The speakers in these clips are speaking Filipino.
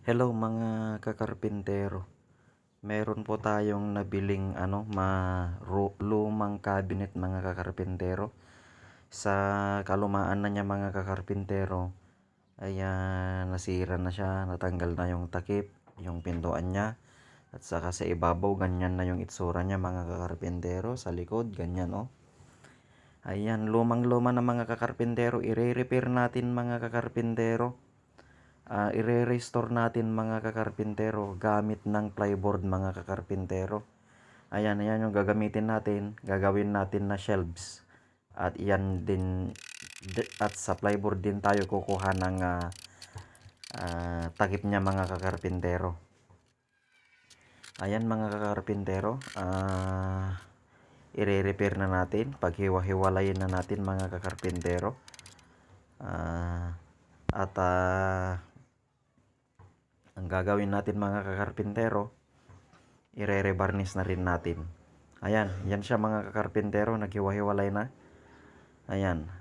Hello mga kakarpintero. Meron po tayong nabiling lumang cabinet mga kakarpintero. Sa kalumaan na niya mga kakarpintero, ay nasira na siya, natanggal na yung takip, yung pintuan niya. At saka sa ibabaw, ganyan na yung itsura niya mga kakarpintero. Sa likod, ganyan oh. Ayan, lumang-luma na mga kakarpintero. I-repair natin mga kakarpintero. I-restore natin mga kakarpintero gamit ng plyboard mga kakarpintero. Ayan, ayan yung gagamitin natin. Gagawin natin na shelves. At iyan din, at sa plyboard din tayo kukuha ng takip niya mga kakarpintero. Ayan mga kakarpintero. I-repair na natin. Paghiwa-hiwalayin na natin mga kakarpintero. At ang gagawin natin mga kakarpintero, i-rebarnish na rin natin. Ayan, yan siya mga kakarpintero, naghiwa-hiwalay na. Ayan.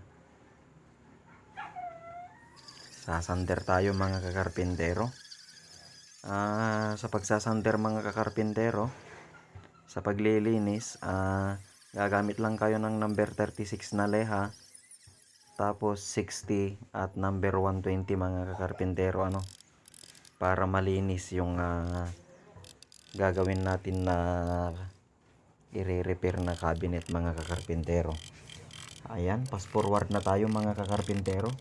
Sasander tayo mga kakarpintero. Sa pagsasander mga kakarpintero, sa paglilinis, gagamit lang kayo ng number 36 na leha, tapos 60 at number 120 mga kakarpintero, para malinis yung gagawin natin na i-repair na cabinet mga kakarpintero. Ayan, fast forward na tayo mga kakarpintero.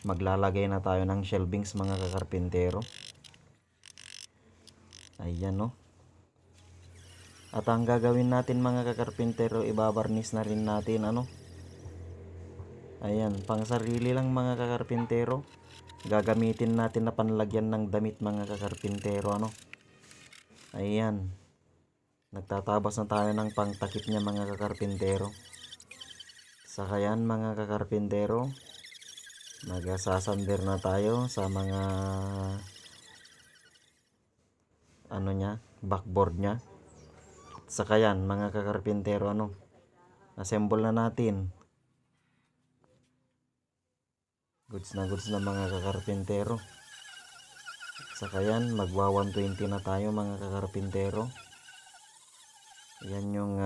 Maglalagay na tayo ng shelvings mga kakarpintero. Ayan no. At ang gagawin natin mga kakarpintero, ibabarnis na rin natin Ayan, pang sarili lang mga kakarpintero. Gagamitin natin na panlagyan ng damit mga kakarpintero Ayan. Nagtatabas na tayo ng pangtakip niya mga kakarpintero. Saka yan mga kakarpintero, nagsasander na tayo sa mga backboard niya. Saka yan mga kakarpintero, assemble na natin. Goods na mga kakarpintero. Saka yan, magwa 120 na tayo mga kakarpintero. Yan yung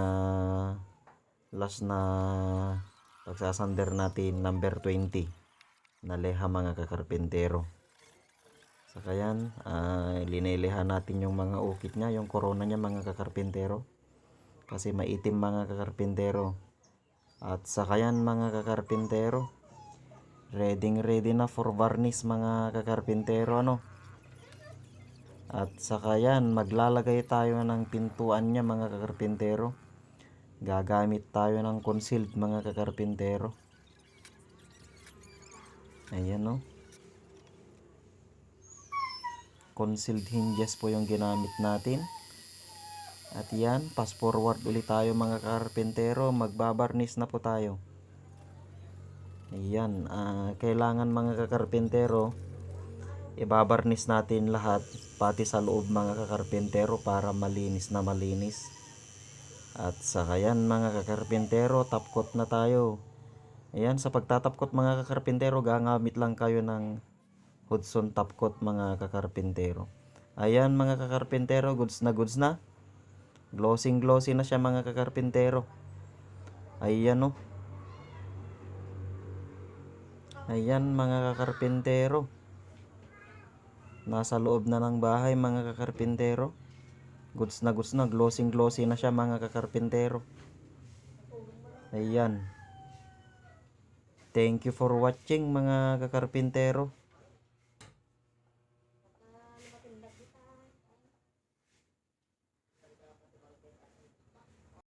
last na pagsasander natin, number 20 na leha mga kakarpintero. Saka yan, lineleha natin yung mga ukit niya, yung corona niya mga kakarpintero, kasi maitim mga kakarpintero. At saka yan mga kakarpintero, ready na for varnish mga kakarpintero At saka yan, maglalagay tayo ng pintuan niya mga kakarpintero. Gagamit tayo ng concealed mga kakarpintero. Ayan concealed hinges po yung ginamit natin. At yan, fast forward ulit tayo mga kakarpintero. Magbabarnish na po tayo. Ayan, kailangan mga kakarpintero, ibabarnish natin lahat, pati sa loob mga kakarpintero, para malinis na malinis. At saka yan mga kakarpintero, top coat na tayo. Ayan, sa pagtatapkot mga kakarpintero, gagamit lang kayo ng Hudson top coat mga kakarpintero. Ayan mga kakarpintero, goods na. Glossy na siya mga kakarpintero. Ayan Ayan mga kakarpintero. Nasa loob na ng bahay mga kakarpintero. Goods na, glossy na siya mga kakarpintero. Ayan. Thank you for watching mga kakarpintero.